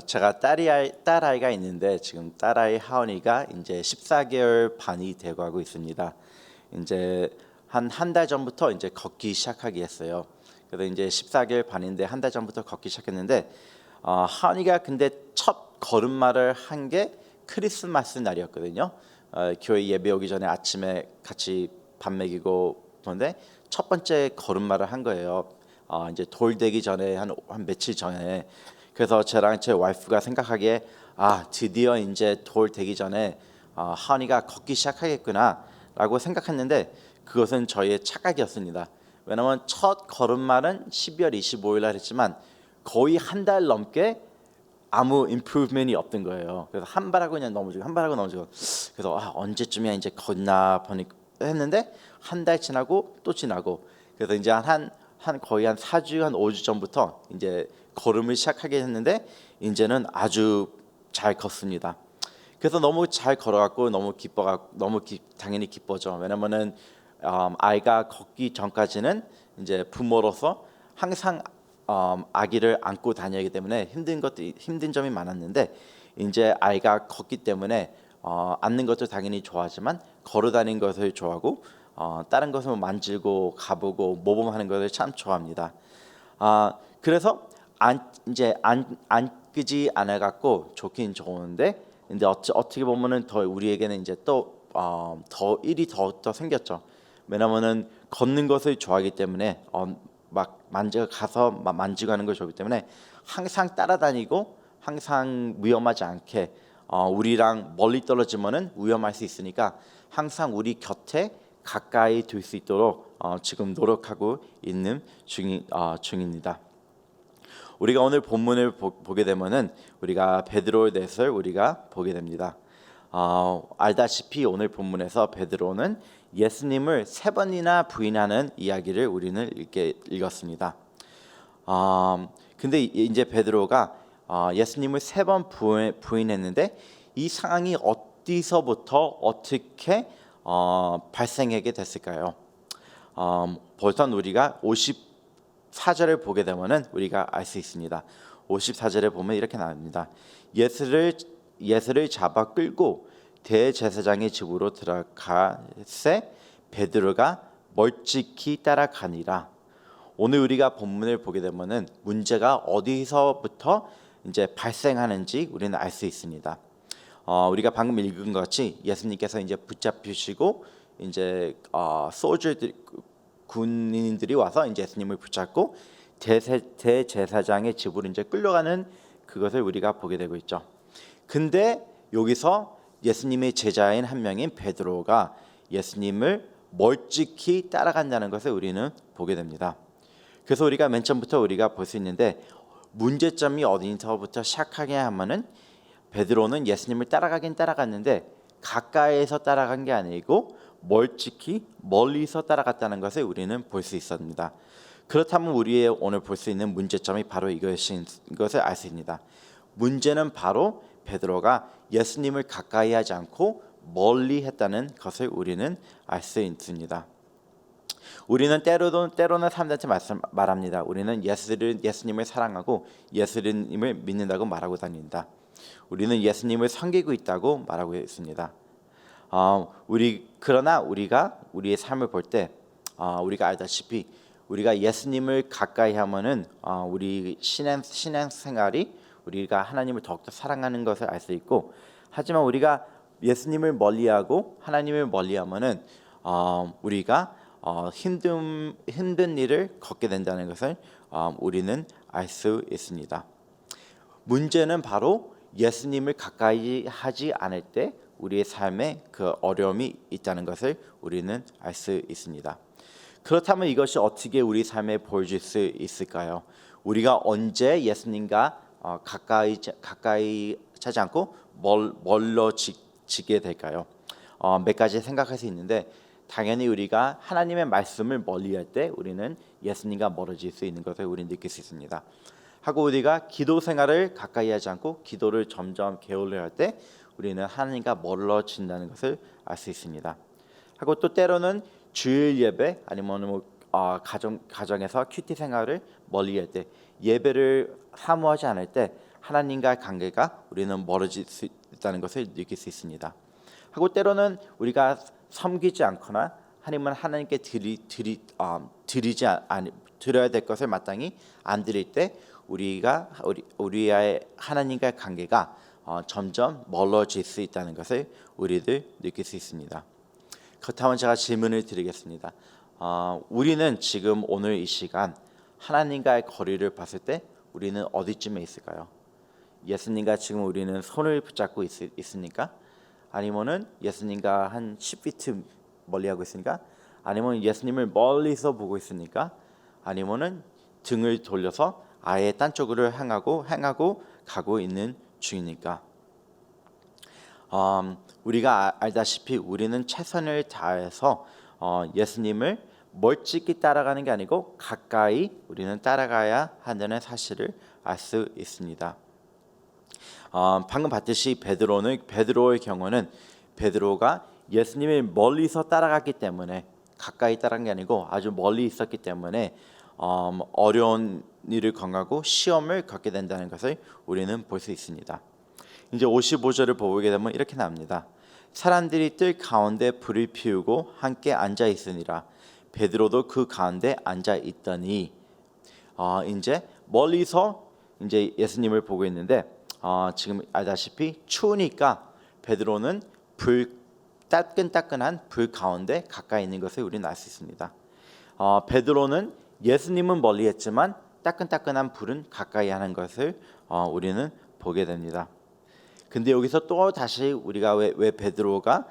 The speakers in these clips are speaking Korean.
제가 딸아이가 있는데 지금 딸아이 하은이가 이제 14개월 반이 돼가고 있습니다. 이제 한 달 전부터 이제 걷기 시작하기 했어요. 그래서 이제 14개월 반인데 한 달 전부터 걷기 시작했는데 하은이가 근데 첫 걸음마를 한 게 크리스마스 날이었거든요. 교회 예배 오기 전에 아침에 같이 밥 먹이고 그런데 첫 번째 걸음마를 한 거예요. 이제 돌 되기 전에 한 며칠 전에. 그래서 저랑 제 와이프가 생각하기에 드디어 이제 돌 되기 전에 하은이가 걷기 시작하겠구나라고 생각했는데 그것은 저희의 착각이었습니다. 왜냐하면 첫 걸음마는 12월 25일 날 했지만 거의 한 달 넘게 아무 임프루브먼트이 없던 거예요. 그래서 한 발하고 그냥 넘어지고 한 발하고 넘어지고 그래서 언제쯤이야 이제 걷나 보니 했는데 한 달 지나고 또 지나고 그래서 이제 한 거의 한 4주 한 5주 전부터 이제 걸음을 시작하게 했는데 이제는 아주 잘 걷습니다. 그래서 너무 잘 걸어갖고 당연히 기뻐져. 왜냐면은 아이가 걷기 전까지는 이제 부모로서 항상 아기를 안고 다니기 때문에 힘든 점이 많았는데 이제 아이가 걷기 때문에 앉는 것도 당연히 좋아하지만 걸어 다니는 것을 좋아하고 다른 것을 만지고 가보고 모범하는 것을 참 좋아합니다. 그래서 이제 안끄지 않아 갖고 좋긴 좋은데 근데 어떻게 보면은 더 우리에게는 이제 또 더 일이 더 생겼죠. 왜냐면은 걷는 것을 좋아하기 때문에 막 가서 만지고 하는 걸 좋아하기 때문에 항상 따라다니고 항상 위험하지 않게 우리랑 멀리 떨어지면은 위험할 수 있으니까 항상 우리 곁에 가까이 둘 수 있도록 지금 노력하고 있는 중입니다. 우리가 오늘 본문을 보게 되면은 우리가 베드로에대해서 우리가 보게 됩니다. 알다시피 오늘 본문에서 베드로는 예수님을 3번이나 부인하는 이야기를 우리는 읽었습니다. 근데 이제 베드로가 예수님을 3번 부인했는데 이 상황이 어디서부터 어떻게 발생하게 됐을까요? 벌써 우리가 54절을 보게 되면은 우리가 알 수 있습니다. 54절에 보면 이렇게 나옵니다. 예수를 잡아 끌고 대제사장의 집으로 들어가세 베드로가 멀찍이 따라가니라. 오늘 우리가 본문을 보게 되면은 문제가 어디서부터 이제 발생하는지 우리는 알 수 있습니다. 우리가 방금 읽은 것 같이 예수님께서 이제 붙잡히시고 이제 군인들이 와서 이제 예수님을 붙잡고 대제사장의 집으로 이제 끌려가는 그것을 우리가 보게 되고 있죠. 근데 여기서 예수님의 제자인 한 명인 베드로가 예수님을 멀찍이 따라간다는 것을 우리는 보게 됩니다. 그래서 우리가 맨 처음부터 우리가 볼 수 있는데 문제점이 어디서부터 시작하냐 하면은 베드로는 예수님을 따라가긴 따라갔는데 가까이에서 따라간 게 아니고 멀리서 따라갔다는 것을 우리는 볼 수 있습니다. 그렇다면 우리의 오늘 볼 수 있는 문제점이 바로 이것인 것을 알 수 있습니다. 문제는 바로 베드로가 예수님을 가까이 하지 않고 멀리 했다는 것을 우리는 알 수 있습니다. 우리는 때로는 사람들한테 말합니다. 우리는 예수님을 사랑하고 예수님을 믿는다고 말하고 다닌다. 우리는 예수님을 섬기고 있다고 말하고 있습니다. 그러나 우리가 우리의 삶을 볼 때 우리가 알다시피 우리가 예수님을 가까이 하면은 우리 신앙 생활이 우리가 하나님을 더욱더 사랑하는 것을 알 수 있고, 하지만 우리가 예수님을 멀리하고 하나님을 멀리하면은 우리가 힘든 일을 겪게 된다는 것을 우리는 알 수 있습니다. 문제는 바로 예수님을 가까이 하지 않을 때 우리의 삶에 그 어려움이 있다는 것을 우리는 알 수 있습니다. 그렇다면 이것이 어떻게 우리 삶에 보여질 수 있을까요? 우리가 언제 예수님과 가까이 하지 않고 멀어지게 될까요? 몇 가지 생각할 수 있는데, 당연히 우리가 하나님의 말씀을 멀리할 때 우리는 예수님과 멀어질 수 있는 것을 우리는 느낄 수 있습니다. 하고 우리가 기도 생활을 가까이 하지 않고 기도를 점점 게을러 할 때 우리는 하나님과 멀어진다는 것을 알 수 있습니다. 하고 또 때로는 주일 예배 아니면 가정에서 큐티 생활을 멀리할 때, 예배를 사모하지 않을 때 하나님과의 관계가 우리는 멀어질 수 있다는 것을 느낄 수 있습니다. 하고 때로는 우리가 섬기지 않거나 하나님께 드려야 될 것을 마땅히 안 드릴 때 우리의 하나님과의 관계가 점점 멀어질 수 있다는 것을 우리들 느낄 수 있습니다. 그렇다면 제가 질문을 드리겠습니다. 우리는 지금 오늘 이 시간 하나님과의 거리를 봤을 때 우리는 어디쯤에 있을까요? 예수님과 지금 우리는 손을 붙잡고 있습니까? 아니면은 예수님과 한 10피트 멀리하고 있으니까? 아니면 예수님을 멀리서 보고 있습니까? 아니면은 등을 돌려서 아예 딴 쪽으로 향하고 가고 있는 중이니까? 우리가 알다시피 우리는 최선을 다해서 예수님을 멀찍이 따라가는 게 아니고 가까이 우리는 따라가야 한다는 사실을 알 수 있습니다. 방금 봤듯이 베드로의 경우는 베드로가 예수님을 멀리서 따라갔기 때문에 가까이 따라간 게 아니고 아주 멀리 있었기 때문에 어려운 일을 경하고 시험을 겪게 된다는 것을 우리는 볼 수 있습니다. 이제 55절을 보게 되면 이렇게 나옵니다. 사람들이 뜰 가운데 불을 피우고 함께 앉아 있으니라. 베드로도 그 가운데 앉아 있더니 이제 멀리서 이제 예수님을 보고 있는데 지금 알다시피 추우니까 베드로는 따끈따끈한 불 가운데 가까이 있는 것을 우리는 알 수 있습니다. 베드로는 예수님은 멀리했지만 따끈따끈한 불은 가까이 하는 것을 우리는 보게 됩니다. 근데 여기서 또 다시 우리가 왜 베드로가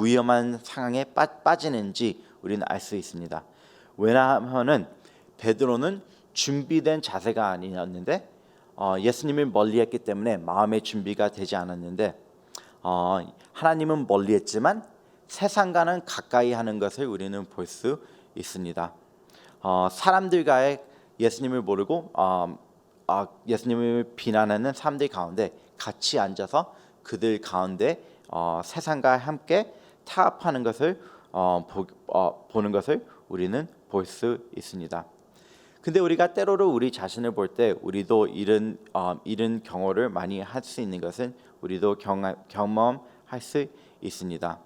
위험한 상황에 빠지는지 우리는 알 수 있습니다. 왜냐하면은 베드로는 준비된 자세가 아니었는데 예수님을 멀리했기 때문에 마음의 준비가 되지 않았는데 하나님은 멀리했지만 세상과는 가까이 하는 것을 우리는 볼 수 있습니다. 사람들과의 예수님을 모르고 예수님을 비난하는 사람들 가운데 같이 앉아서 그들 가운데 세상과 함께 타협하는 것을 보는 것을 우리는 볼 수 있습니다. 근데 우리가 때로는 우리 자신을 볼 때 우리도 이런 경험을 많이 할 수 있는 것은 우리도 경험할 수 있습니다.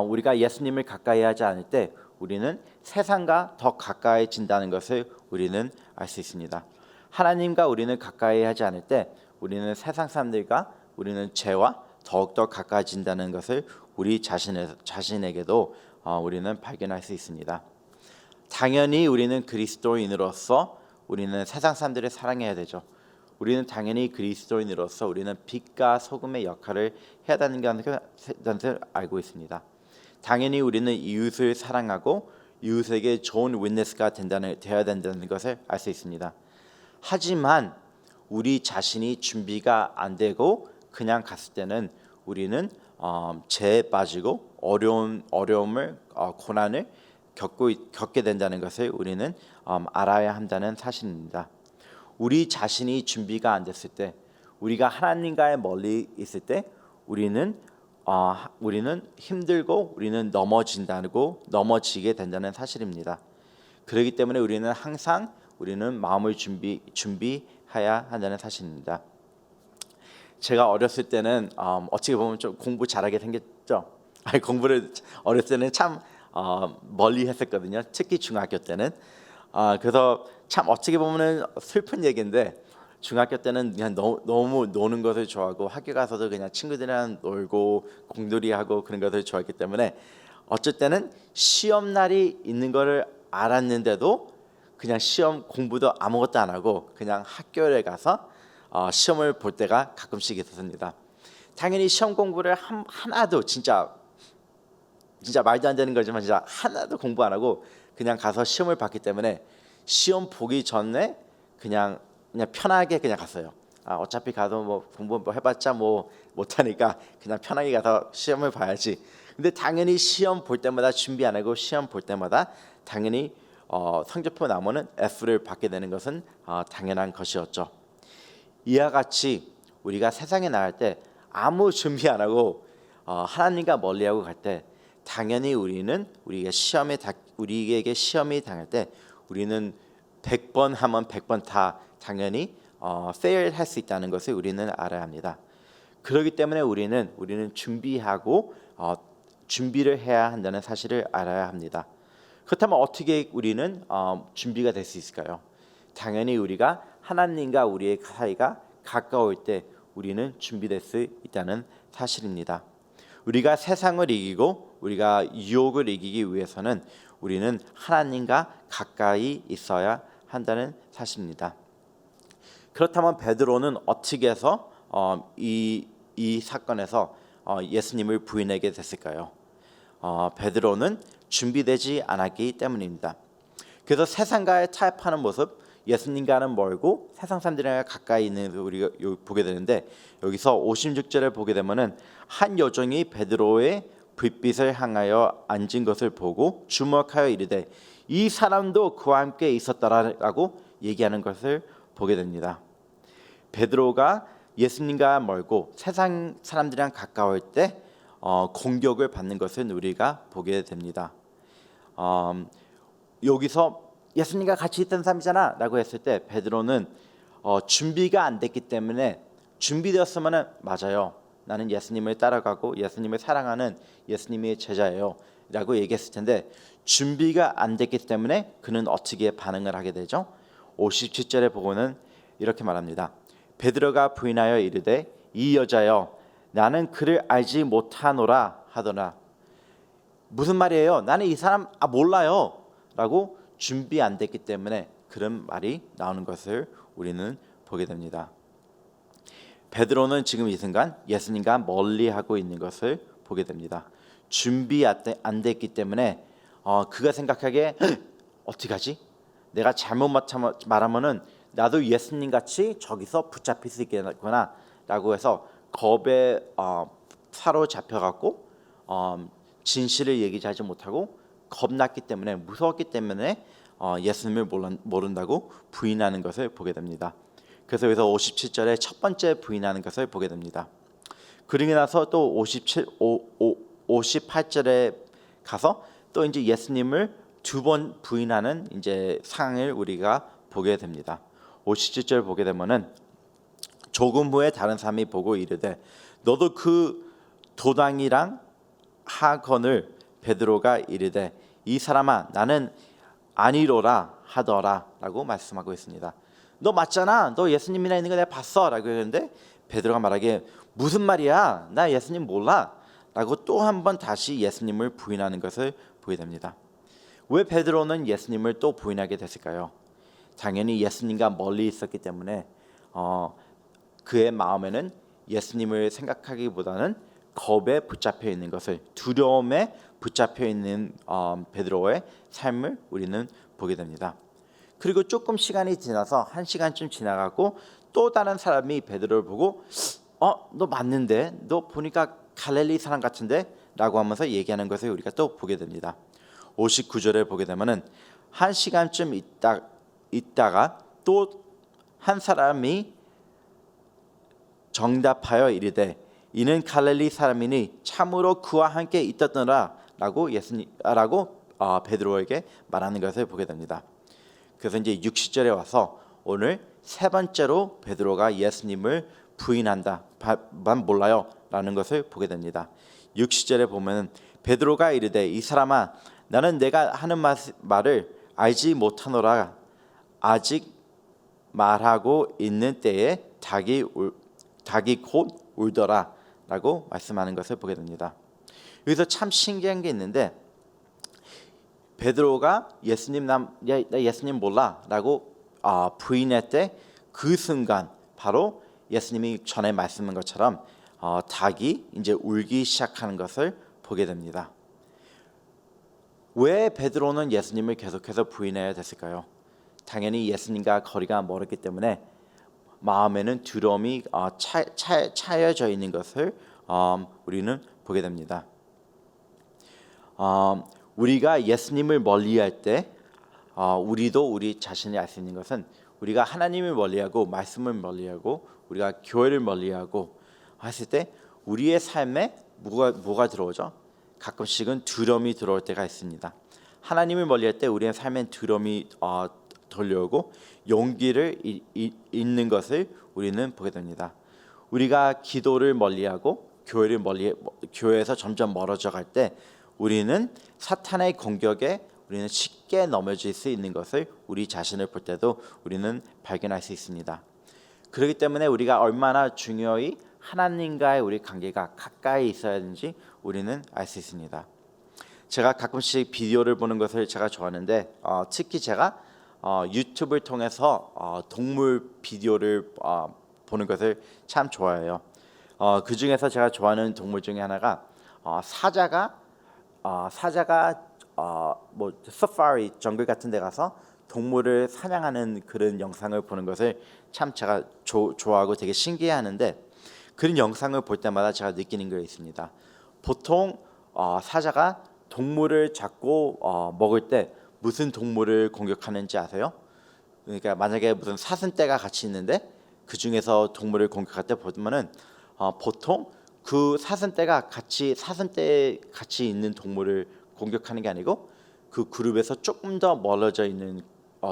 우리가 예수님을 가까이 하지 않을 때 우리는 세상과 더 가까이진다는 것을 우리는 알 수 있습니다. 하나님과 우리는 가까이 하지 않을 때 우리는 세상 사람들과 우리는 죄와 더욱더 가까워진다는 것을 우리 자신에게도 우리는 발견할 수 있습니다. 당연히 우리는 그리스도인으로서 우리는 세상 사람들을 사랑해야 되죠. 우리는 당연히 그리스도인으로서 우리는 빛과 소금의 역할을 해야 되는 것을 알고 있습니다. 당연히 우리는 이웃을 사랑하고 이웃에게 좋은 윈네스가 되어야 된다는 것을 알 수 있습니다. 하지만 우리 자신이 준비가 안 되고 그냥 갔을 때는 우리는 죄에 빠지고 어려움을 고난을 겪게 된다는 것을 우리는 알아야 한다는 사실입니다. 우리 자신이 준비가 안 됐을 때, 우리가 하나님과의 멀리 있을 때, 우리는 힘들고 우리는 넘어지게 된다는 사실입니다. 그렇기 때문에 우리는 항상 마음을 준비해야 한다는 사실입니다. 제가 어렸을 때는 어떻게 보면 좀 공부 잘하게 생겼죠. 공부를 어렸을 때는 참 멀리 했었거든요. 특히 중학교 때는. 그래서 참 어떻게 보면 슬픈 얘기인데 중학교 때는 그냥 너무 노는 것을 좋아하고 학교 가서도 그냥 친구들이랑 놀고 공놀이하고 그런 것을 좋아했기 때문에 어쩔 때는 시험 날이 있는 것을 알았는데도 그냥 시험 공부도 아무것도 안 하고 그냥 학교에 가서 시험을 볼 때가 가끔씩 있었습니다. 당연히 시험 공부를 하나도 진짜 말도 안 되는 거지만 진짜 하나도 공부 안 하고 그냥 가서 시험을 봤기 때문에 시험 보기 전에 그냥 편하게 그냥 갔어요. 어차피 가도 뭐 공부 해봤자 뭐 못하니까 그냥 편하게 가서 시험을 봐야지. 근데 당연히 시험 볼 때마다 준비 안 하고 시험 볼 때마다 당연히 성적표 나오면은 F를 받게 되는 것은 당연한 것이었죠. 이와 같이 우리가 세상에 나갈 때 아무 준비 안 하고 하나님과 멀리하고 갈 때 당연히 우리에게 시험이 당할 때 우리는 100번 하면 100번 다 당연히 fail 할 수 있다는 것을 우리는 알아야 합니다. 그렇기 때문에 우리는 준비하고 준비를 해야 한다는 사실을 알아야 합니다. 그렇다면 어떻게 우리는 준비가 될 수 있을까요? 당연히 우리가 하나님과 우리의 사이가 가까울 때 우리는 준비될 수 있다는 사실입니다. 우리가 세상을 이기고 우리가 유혹을 이기기 위해서는 우리는 하나님과 가까이 있어야 한다는 사실입니다. 그렇다면 베드로는 어떻게 해서 이 사건에서 예수님을 부인하게 됐을까요? 베드로는 준비되지 않았기 때문입니다. 그래서 세상과의 타협하는 모습, 예수님과는 멀고 세상 사람들이랑 가까이 있는 우리가 보게 되는데, 여기서 56절을 보게 되면은 한 여종이 베드로의 불빛을 향하여 앉은 것을 보고 주목하여 이르되 이 사람도 그와 함께 있었더라라고 얘기하는 것을 보게 됩니다. 베드로가 예수님과 멀고 세상 사람들이랑 가까울 때 공격을 받는 것을 우리가 보게 됩니다. 여기서 예수님과 같이 있던 사람이잖아 라고 했을 때 베드로는 준비가 안 됐기 때문에, 준비되었으면 맞아요, 나는 예수님을 따라가고 예수님을 사랑하는 예수님의 제자예요 라고 얘기했을 텐데, 준비가 안 됐기 때문에 그는 어떻게 반응을 하게 되죠? 57절에 보고는 이렇게 말합니다. 베드로가 부인하여 이르되 이 여자여 나는 그를 알지 못하노라 하더라. 무슨 말이에요? 나는 이 사람 몰라요 라고 준비 안 됐기 때문에 그런 말이 나오는 것을 우리는 보게 됩니다. 베드로는 지금 이 순간 예수님과 멀리하고 있는 것을 보게 됩니다. 준비 안 됐기 때문에 그가 생각하기에 어떻게 하지? 내가 잘못 말하면은 나도 예수님 같이 저기서 붙잡힐 수 있겠구나 라고 해서 겁에 사로잡혀갖고 진실을 얘기하지 못하고 겁났기 때문에, 무서웠기 때문에 예수님을 모른다고 부인하는 것을 보게 됩니다. 그래서 여기서 57절에 첫 번째 부인하는 것을 보게 됩니다. 그러고 나서 또 58절에 가서 또 이제 예수님을 두 번 부인하는 이제 상황을 우리가 보게 됩니다. 57절 보게 되면은 조금 후에 다른 사람이 보고 이르되 너도 그 도당이랑 하거늘. 베드로가 이르되 이 사람아 나는 아니로라 하더라 라고 말씀하고 있습니다. 너 맞잖아, 너 예수님이나 있는 거 내가 봤어 라고 했는데 베드로가 말하기에 무슨 말이야, 나 예수님 몰라 라고 또 한 번 다시 예수님을 부인하는 것을 보게 됩니다. 왜 베드로는 예수님을 또 부인하게 됐을까요? 당연히 예수님과 멀리 있었기 때문에 그의 마음에는 예수님을 생각하기보다는 겁에 붙잡혀 있는 것을, 두려움에 붙잡혀 있는 베드로의 삶을 우리는 보게 됩니다. 그리고 조금 시간이 지나서 1시간쯤 지나가고 또 다른 사람이 베드로를 보고 너 맞는데, 너 보니까 갈릴리 사람 같은데 라고 하면서 얘기하는 것을 우리가 또 보게 됩니다. 59절에 보게 되면은 1시간쯤 있다가 또 한 사람이 정답하여 이르되 이는 갈릴리 사람이니 참으로 그와 함께 있었더라 라고 베드로에게 말하는 것을 보게 됩니다. 그래서 이제 60절에 와서 오늘 세 번째로 베드로가 예수님을 부인한다, 만 몰라요 라는 것을 보게 됩니다. 60절에 보면 베드로가 이르되 이 사람아 나는 내가 하는 말을 알지 못하노라. 아직 말하고 있는 때에 닭이 곧 울더라 라고 말씀하는 것을 보게 됩니다. 여기서 참 신기한 게 있는데, 베드로가 나 예수님 몰라 라고 부인할 때 그 순간 바로 예수님이 전에 말씀한 것처럼 닭이 이제 울기 시작하는 것을 보게 됩니다. 왜 베드로는 예수님을 계속해서 부인해야 됐을까요? 당연히 예수님과 거리가 멀었기 때문에 마음에는 두려움이 차여져 있는 것을 우리는 보게 됩니다. 우리가 예수님을 멀리할 때 우리도 우리 자신이 알 수 있는 것은 우리가 하나님을 멀리하고 말씀을 멀리하고 우리가 교회를 멀리하고 했을 때 우리의 삶에 뭐가 들어오죠? 가끔씩은 두려움이 들어올 때가 있습니다. 하나님을 멀리할 때 우리의 삶엔 두려움이 돌려오고 용기를 잃는 것을 우리는 보게 됩니다. 우리가 기도를 멀리하고 교회에서 점점 멀어져 갈 때 우리는 사탄의 공격에 우리는 쉽게 넘어질 수 있는 것을 우리 자신을 볼 때도 우리는 발견할 수 있습니다. 그렇기 때문에 우리가 얼마나 중요히 하나님과의 우리 관계가 가까이 있어야 하는지 우리는 알 수 있습니다. 제가 가끔씩 비디오를 보는 것을 제가 좋아하는데 특히 제가 유튜브를 통해서 동물 비디오를 보는 것을 참 좋아해요. 그 중에서 제가 좋아하는 동물 중에 하나가 사자가 뭐 사파리 정글 같은 데 가서 동물을 사냥하는 그런 영상을 보는 것을 참 제가 좋아하고 되게 신기해하는데 그런 영상을 볼 때마다 제가 느끼는 게 있습니다. 보통 사자가 동물을 잡고 먹을 때 무슨 동물을 공격하는지 아세요? 그러니까 만약에 무슨 사슴떼가 같이 있는데 그 중에서 동물을 공격할 때 보면은 보통 그 사슴떼가 같이 있는 동물을 공격하는 게 아니고 그 그룹에서 조금 더 멀어져 있는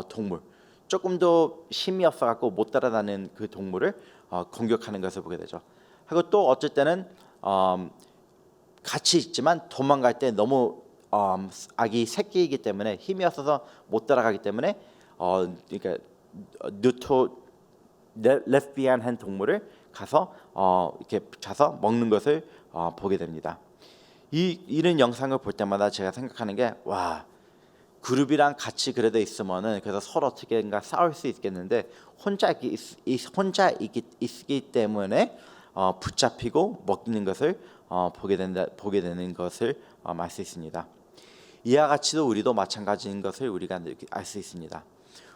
동물, 조금 더 힘이 없어갖고 못 따라다니는 그 동물을 공격하는 것을 보게 되죠. 하고 또 어쩔 때는 같이 있지만 도망갈 때 너무 아기 새끼이기 때문에 힘이 없어서 못 따라가기 때문에 그러니까 left behind 한 동물을 가서 이렇게 가서 먹는 것을 보게 됩니다. 이런 영상을 볼 때마다 제가 생각하는 게 와, 그룹이랑 같이 그래도 있으면은 그래서 서로 어떻게인가 싸울 수 있겠는데 혼자 있기 때문에 붙잡히고 먹는 것을 보게 되는 것을 알 수 있습니다. 이와 같이도 우리도 마찬가지인 것을 우리가 알 수 있습니다.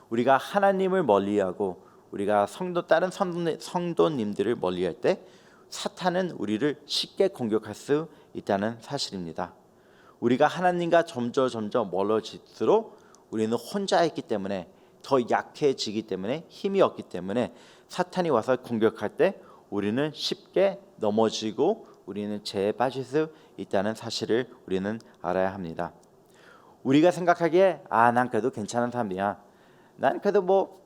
우리가 하나님을 멀리하고 우리가 다른 성도님들을 멀리할 때 사탄은 우리를 쉽게 공격할 수 있다는 사실입니다. 우리가 하나님과 점점 멀어질수록 우리는 혼자 있기 때문에 더 약해지기 때문에 힘이 없기 때문에 사탄이 와서 공격할 때 우리는 쉽게 넘어지고 우리는 죄에 빠질 수 있다는 사실을 우리는 알아야 합니다. 우리가 생각하기에 난 그래도 괜찮은 사람이야. 난 그래도 뭐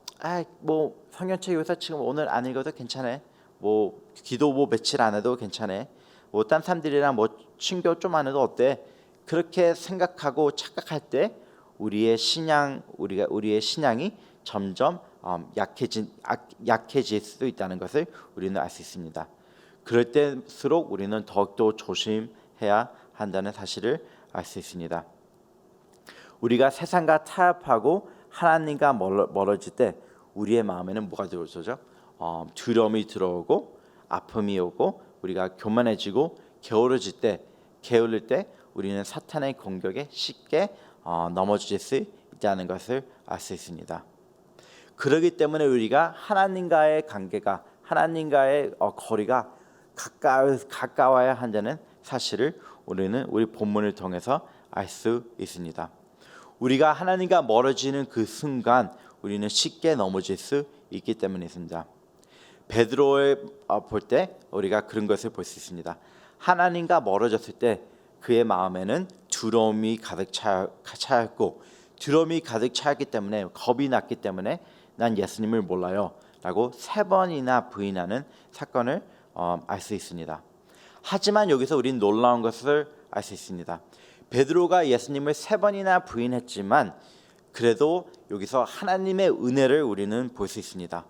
성경책 요사 지금 오늘 안 읽어도 괜찮아. 뭐 기도 며칠 안 해도 괜찮아. 뭐 딴 사람들이랑 친교 좀 안 해도 어때? 그렇게 생각하고 착각할 때 우리의 신앙이 점점 약해질 수도 있다는 것을 우리는 알 수 있습니다. 그럴 때일수록 우리는 더욱더 조심해야 한다는 사실을 알 수 있습니다. 우리가 세상과 타협하고 하나님과 멀어질 때 우리의 마음에는 뭐가 들어오죠? 두려움이 들어오고 아픔이 오고 우리가 교만해지고 게을릴 때 우리는 사탄의 공격에 쉽게 넘어질 수 있다는 것을 알 수 있습니다. 그렇기 때문에 우리가 하나님과의 관계가 하나님과의 거리가 가까워야 한다는 사실을 우리는 우리 본문을 통해서 알 수 있습니다. 우리가 하나님과 멀어지는 그 순간 우리는 쉽게 넘어질 수 있기 때문이었습니다. 베드로를 볼 때 우리가 그런 것을 볼 수 있습니다. 하나님과 멀어졌을 때 그의 마음에는 두려움이 가득 차였고 두려움이 가득 차였기 때문에 겁이 났기 때문에 난 예수님을 몰라요 라고 3번이나 부인하는 사건을 알 수 있습니다. 하지만 여기서 우리는 놀라운 것을 알 수 있습니다. 베드로가 예수님을 3번이나 부인했지만 그래도 여기서 하나님의 은혜를 우리는 볼 수 있습니다.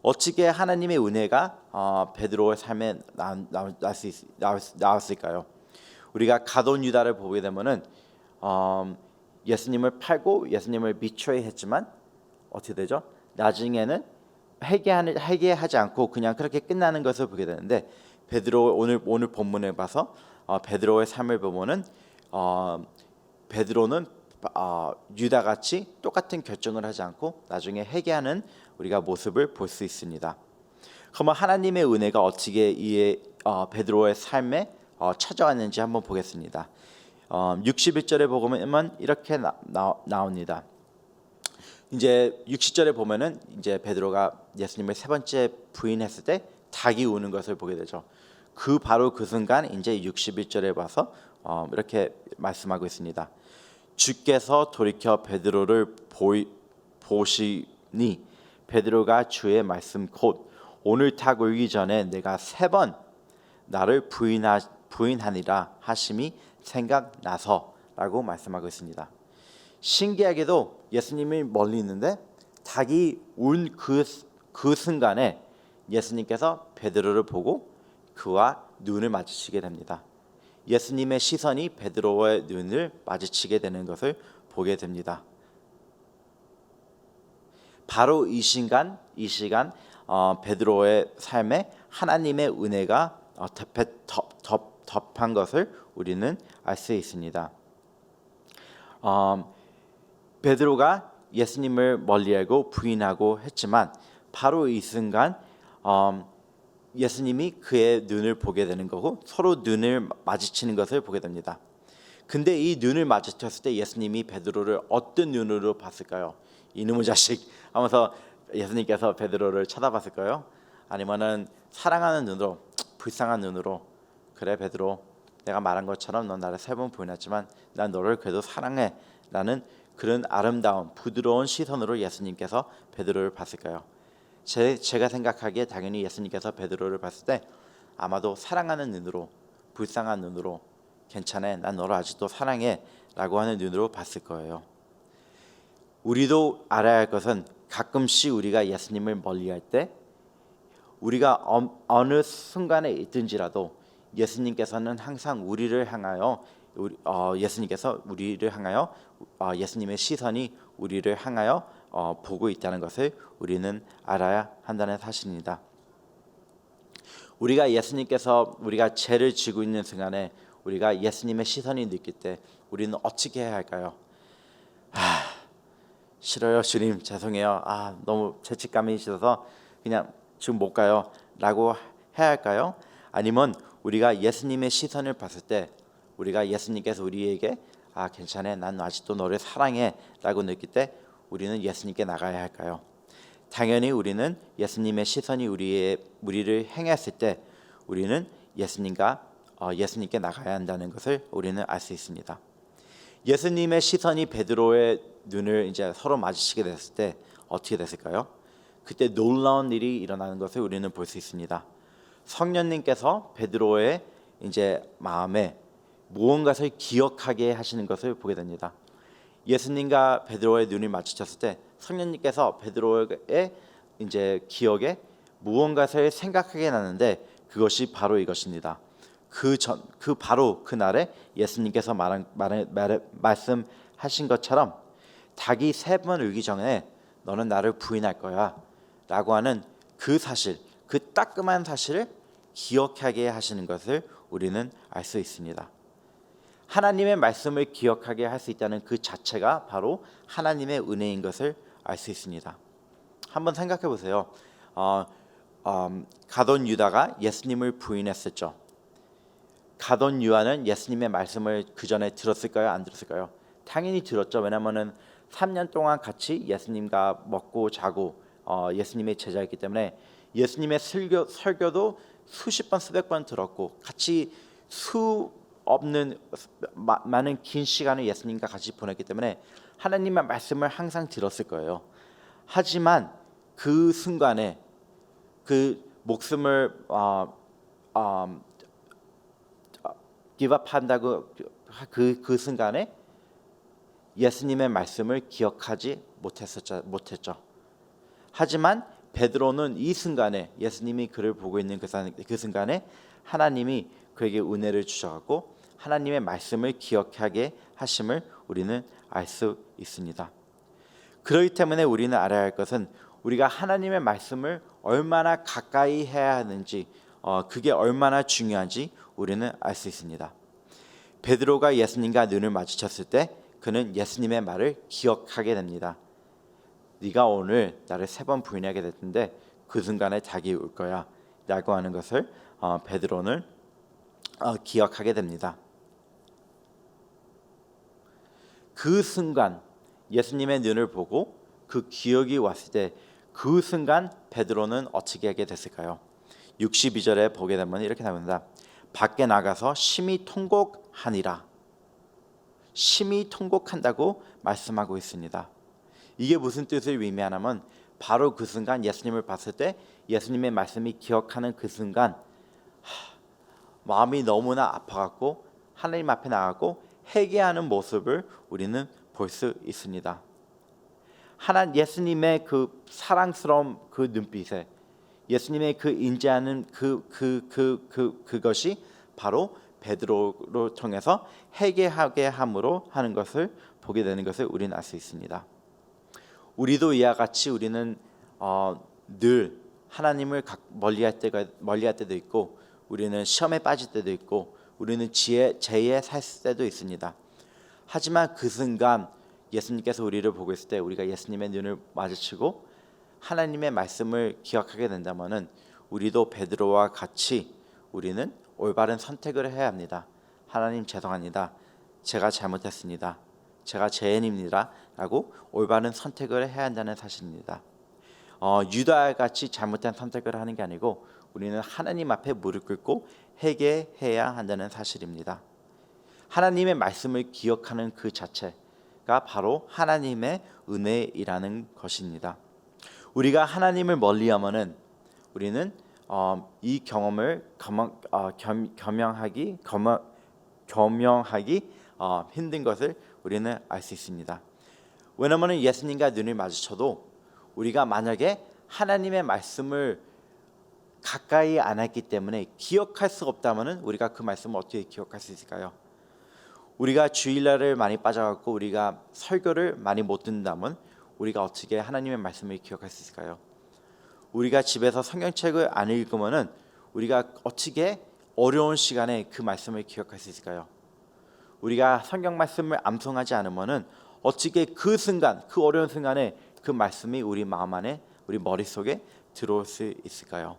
어떻게 하나님의 은혜가 베드로의 삶에 나왔을까요? 우리가 가돈 유다를 보게 되면은 예수님을 팔고 예수님을 비추했지만 어떻게 되죠? 나중에는 회개하지 않고 그냥 그렇게 끝나는 것을 보게 되는데 베드로 오늘 본문에 봐서 베드로의 삶을 보면은 베드로는 유다같이 똑같은 결정을 하지 않고 나중에 회개하는 우리가 모습을 볼 수 있습니다. 그러면 하나님의 은혜가 어떻게 베드로의 삶에 찾아왔는지 한번 보겠습니다. 61절에 보면 이렇게 나옵니다. 이제 60절에 보면은 이제 베드로가 예수님을 3번째 부인했을 때 닭이 우는 것을 보게 되죠. 바로 그 순간 이제 61절에 봐서 이렇게 말씀하고 있습니다. 주께서 돌이켜 베드로를 보시니 베드로가 주의 말씀 곧 오늘 닭 울기 전에 내가 3번 나를 부인하니라 하심이 생각나서라고 말씀하고 있습니다. 신기하게도 예수님이 멀리 있는데 닭이 운 그 순간에 예수님께서 베드로를 보고 그와 눈을 마주치게 됩니다. 예수님의 시선이 베드로의 눈을 마주치게 되는 것을 보게 됩니다. 바로 이 시간 베드로의 삶에 하나님의 은혜가 덮한 것을 우리는 알 수 있습니다. 베드로가 예수님을 멀리하고 부인하고 했지만 바로 이 순간 예수님이 그의 눈을 보게 되는 거고 서로 눈을 마주치는 것을 보게 됩니다. 근데 이 눈을 마주쳤을 때 예수님이 베드로를 어떤 눈으로 봤을까요? 이놈의 자식 하면서 예수님께서 베드로를 쳐다봤을까요? 아니면은 사랑하는 눈으로, 불쌍한 눈으로, 그래 베드로, 내가 말한 것처럼 넌 나를 3번 부인했지만 난 너를 그래도 사랑해 라는 그런 아름다운 부드러운 시선으로 예수님께서 베드로를 봤을까요? 제가 생각하기에 당연히 예수님께서 베드로를 봤을 때 아마도 사랑하는 눈으로, 불쌍한 눈으로, 괜찮아, 난 너를 아직도 사랑해 라고 하는 눈으로 봤을 거예요. 우리도 알아야 할 것은 가끔씩 우리가 예수님을 멀리할 때 우리가 어느 순간에 있든지라도 예수님께서는 항상 우리를 향하여 예수님께서 우리를 향하여 예수님의 시선이 우리를 향하여 보고 있다는 것을 우리는 알아야 한다는 사실입니다. 우리가 죄를 지고 있는 순간에 우리가 예수님의 시선이 느낄 때 우리는 어떻게 해야 할까요? 싫어요 주님, 죄송해요. 너무 죄책감이 있어서 그냥 지금 못 가요 라고 해야 할까요? 아니면 우리가 예수님의 시선을 봤을 때 우리가 예수님께서 우리에게 괜찮아, 난 아직도 너를 사랑해 라고 느낄 때 우리는 예수님께 나가야 할까요? 당연히 우리는 예수님의 시선이 우리를 향했을 때 우리는 예수님께 나가야 한다는 것을 우리는 알 수 있습니다. 예수님의 시선이 베드로의 눈을 이제 서로 마주치게 됐을 때 어떻게 됐을까요? 그때 놀라운 일이 일어나는 것을 우리는 볼 수 있습니다. 성령님께서 베드로의 이제 마음에 무언가를 기억하게 하시는 것을 보게 됩니다. 예수님과 베드로의 눈이 마주쳤을 때 성령님께서 베드로의 이제 기억에 무언가를 생각하게 하는데 그것이 바로 이것입니다. 바로 그날에 예수님께서 말씀하신 것처럼 닭이 3번 울기 전에 너는 나를 부인할 거야 라고 하는 그 사실, 그 따끔한 사실을 기억하게 하시는 것을 우리는 알 수 있습니다. 하나님의 말씀을 기억하게 할 수 있다는 그 자체가 바로 하나님의 은혜인 것을 알 수 있습니다. 한번 생각해 보세요. 가룟 유다가 예수님을 부인했었죠. 가룟 유다는 예수님의 말씀을 그 전에 들었을까요? 안 들었을까요? 당연히 들었죠. 왜냐하면 3년 동안 같이 예수님과 먹고 자고 예수님의 제자였기 때문에 예수님의 설교도 수십 번 수백 번 들었고 같이 많은 긴 시간을 예수님과 같이 보냈기 때문에 하나님의 말씀을 항상 들었을 거예요. 하지만 그 순간에 그 목숨을 기밥한다고 그 순간에 예수님의 말씀을 기억하지 못했죠. 하지만 베드로는 이 순간에 예수님이 그를 보고 있는 그 순간에 하나님이 그에게 은혜를 주셔갖고 하나님의 말씀을 기억하게 하심을 우리는 알 수 있습니다. 그렇기 때문에 우리는 알아야 할 것은 우리가 하나님의 말씀을 얼마나 가까이 해야 하는지 그게 얼마나 중요한지 우리는 알 수 있습니다. 베드로가 예수님과 눈을 마주쳤을 때 그는 예수님의 말을 기억하게 됩니다. 네가 오늘 나를 3번 부인하게 됐는데 그 순간에 닭이 울 거야 라고 하는 것을 베드로는 기억하게 됩니다. 그 순간 예수님의 눈을 보고 그 기억이 왔을 때 그 순간 베드로는 어떻게 하게 됐을까요? 62절에 보게 되면 이렇게 나옵니다. 밖에 나가서 심히 통곡하니라. 심히 통곡한다고 말씀하고 있습니다. 이게 무슨 뜻을 의미하냐면 바로 그 순간 예수님을 봤을 때 예수님의 말씀이 기억하는 그 순간 마음이 너무나 아파갖고 하나님 앞에 나가고 회개하는 모습을 우리는 볼 수 있습니다. 예수님의 그 사랑스러운 그 눈빛에 예수님의 그 인자하는 그것이 바로 베드로를 통해서 회개하게 함으로 하는 것을 보게 되는 것을 우리는 알 수 있습니다. 우리도 이와 같이 우리는 늘 하나님을 멀리할 때도 있고 우리는 시험에 빠질 때도 있고 우리는 죄에 살 때도 있습니다. 하지만 그 순간 예수님께서 우리를 보고 있을 때 우리가 예수님의 눈을 마주치고 하나님의 말씀을 기억하게 된다면은 우리도 베드로와 같이 우리는 올바른 선택을 해야 합니다. 하나님 죄송합니다. 제가 잘못했습니다. 제가 죄인입니다. 라고 올바른 선택을 해야 한다는 사실입니다. 유다와 같이 잘못된 선택을 하는 게 아니고 우리는 하나님 앞에 무릎 꿇고 회개해야 한다는 사실입니다. 하나님의 말씀을 기억하는 그 자체가 바로 하나님의 은혜이라는 것입니다. 우리가 하나님을 멀리하면은 우리는 이 경험을 겸용하기 힘든 것을 우리는 알 수 있습니다. 왜냐하면 예수님과 눈을 마주쳐도 우리가 만약에 하나님의 말씀을 가까이 안 했기 때문에 기억할 수 없다면은 우리가 그 말씀을 어떻게 기억할 수 있을까요? 우리가 주일날을 많이 빠져갖고 우리가 설교를 많이 못 듣는다면 우리가 어떻게 하나님의 말씀을 기억할 수 있을까요? 우리가 집에서 성경책을 안 읽으면은 우리가 어떻게 어려운 시간에 그 말씀을 기억할 수 있을까요? 우리가 성경 말씀을 암송하지 않으면은 어떻게 그 순간, 그 어려운 순간에 그 말씀이 우리 마음 안에, 우리 머릿속에 들어올 수 있을까요?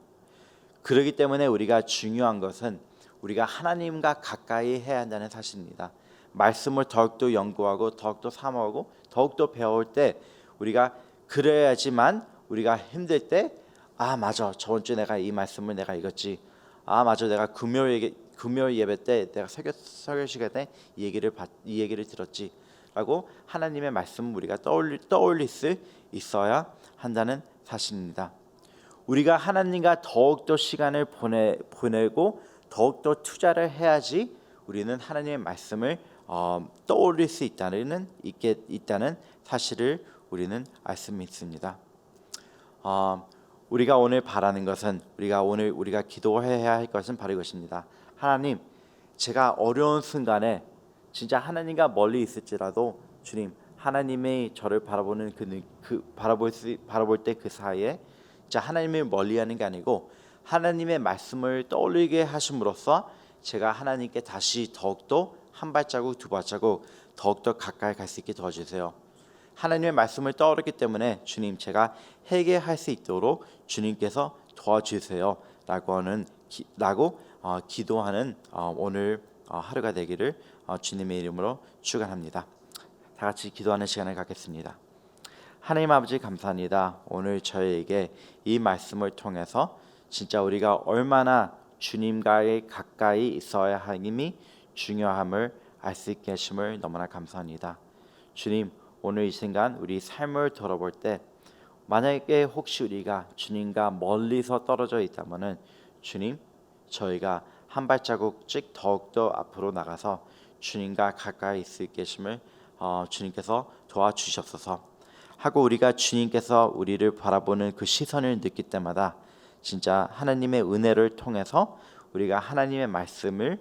그렇기 때문에 우리가 중요한 것은 우리가 하나님과 가까이 해야 한다는 사실입니다. 말씀을 더욱더 연구하고 더욱더 사모하고 더욱더 배울 때 우리가 그래야지만 우리가 힘들 때 맞아, 저번 주에 내가 이 말씀을 내가 읽었지. 맞아, 내가 금요일 예배 때 내가 설교 시간에 이 얘기를 들었지. 라고 하나님의 말씀을 우리가 떠올릴 수 있어야 한다는 사실입니다. 우리가 하나님과 더욱더 시간을 보내고 더욱더 투자를 해야지 우리는 하나님의 말씀을 떠올릴 수 있다는 사실을 우리는 알 수 있습니다. 우리가 오늘 바라는 것은 우리가 기도해야 할 것은 바로 이것입니다. 하나님, 제가 어려운 순간에 진짜 하나님과 멀리 있을지라도 주님, 하나님의 저를 바라보는 바라볼 때 그 사이에 진짜 하나님을 멀리하는 게 아니고 하나님의 말씀을 떠올리게 하심으로써 제가 하나님께 다시 더욱더 한 발자국 두 발자국 더욱더 가까이 갈 수 있게 도와주세요. 하나님의 말씀을 떠올렸기 때문에 주님, 제가 회개할 수 있도록 주님께서 도와주세요 라고 기도하는 오늘 하루가 되기를 주님의 이름으로 축원합니다. 다 같이 기도하는 시간을 갖겠습니다. 하나님 아버지, 감사합니다. 오늘 저희에게 이 말씀을 통해서 진짜 우리가 얼마나 주님과의 가까이 있어야 함이 중요함을 알 수 있게 하심을 너무나 감사합니다. 주님, 오늘 이 순간 우리 삶을 돌아볼 때 만약에 혹시 우리가 주님과 멀리서 떨어져 있다면은 주님, 저희가 한 발자국씩 더욱더 앞으로 나가서 주님과 가까이 있을 계심을 주님께서 도와주셨소서 하고, 우리가 주님께서 우리를 바라보는 그 시선을 느낄 때마다 진짜 하나님의 은혜를 통해서 우리가 하나님의 말씀을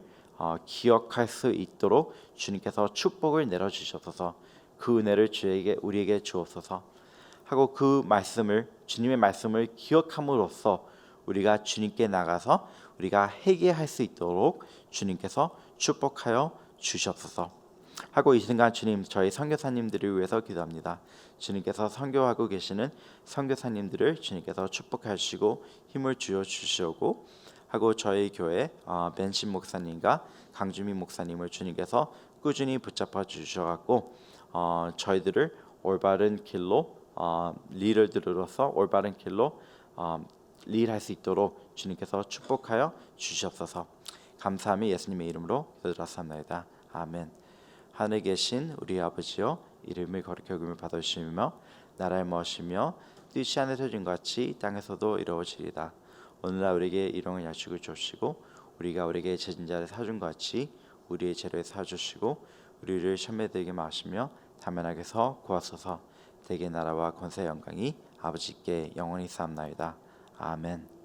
기억할 수 있도록 주님께서 축복을 내려주셔서 그 은혜를 우리에게 주옵소서 하고, 그 말씀을, 주님의 말씀을 기억함으로써 우리가 주님께 나가서 우리가 회개할 수 있도록 주님께서 축복하여 주시옵소서 하고, 이 순간 주님, 저희 선교사님들을 위해서 기도합니다. 주님께서 선교하고 계시는 선교사님들을 주님께서 축복해 주시고 힘을 주어 주시고 하고, 저희 교회 벤신 목사님과 강주민 목사님을 주님께서 꾸준히 붙잡아 주셔갖고 저희들을 올바른 길로 리더들로서 올바른 길로 리드할 수 있도록 주님께서 축복하여 주시옵소서. 감사함이 예수님의 이름으로 기도드렸사옵나이다. 아멘. 하늘에 계신 우리 아버지여, 이름을 거룩히 여김을 받아주시며 나라의 멋이며 뜻이 하늘에서 준 것 같이 땅에서도 이루어지리다. 오늘날 우리에게 일용할 약속을 주시고 우리가 우리에게 죄진 자를 사준 것 같이 우리의 죄를 사주시고 우리를 시험에 들게 마시며 다면하게 서 구하소서. 대개 나라와 권세 영광이 아버지께 영원히 쌓옵나이다. 아멘.